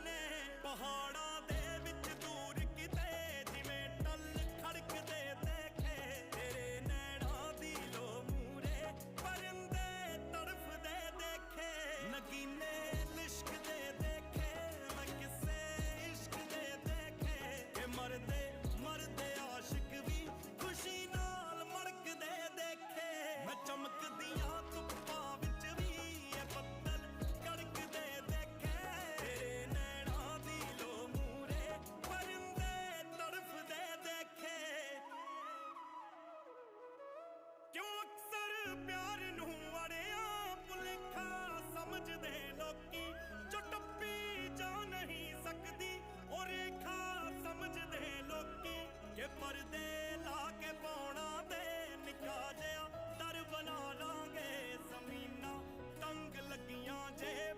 ਨੇ ਪਹਾੜਾਂ ਦੇ ਵਿੱਚ ਦੂਰ ਕਿਤੇ ਜਿਵੇਂ ਟੱਲ ਖੜਕਦੇ ਦੇਖੇ ਤੇਰੇ ਨੈਣਾਂ ਦੀ ਲੋ ਮੂਰੇ ਪਰਿੰਦੇ ਤੜਫਦੇ ਦੇਖੇ ਨਗੀਨੇ ਲਿਸ਼ਕਦੇ ਦੇਖੇ ਮੈਂ ਕਿਸੇ ਇਸ਼ਕ ਦੇ ਦੇਖੇ ਕਿ ਮਰਦੇ ਮਰਦੇ ਆਸ਼ਿਕ ਵੀ ਖੁਸ਼ੀ ਨਾਲ ਮੜਕਦੇ ਦੇਖੇ ਮੈਂ ਚਮਕਦੀਆਂ ਧੁੱਪਾਂ ਵਿੱਚ ਵੀ ਇਹ ਬੱਦਲ ਕੜਕਦੇ ਦੇਖੇ ਤੇਰੇ ਨੈਣਾਂ ਦੀ ਲੋ ਮੂਰੇ ਪਰਿੰਦੇ ਤੜਫਦੇ ਦੇਖੇ ਕਿਉਂ ਅਕਸਰ ਪਿਆਰ ਨੂੰ ਅੜਿਆ ਭੁਲੇਖਾ ਸਮਝਦੇ ਲੋਕੀ ਜੋ ਟੱਪੀ ਜਾ ਨਹੀਂ ਸਕਦੀ ਉਹ ਰੇਖਾ ਸਮਝਦੇ ਲੋਕੀ ਕਿ ਪਰਦੇ ਲਾ ਕੇ ਪਾਉਣਾ ਦੇ ਨਿੱਕਾ ਜਿਹਾ ਦਰ ਬਣਾ ਲਾਂਗੇ ਜ਼ਮੀਨਾਂ ਤੰਗ ਲੱਗੀਆਂ ਜੇ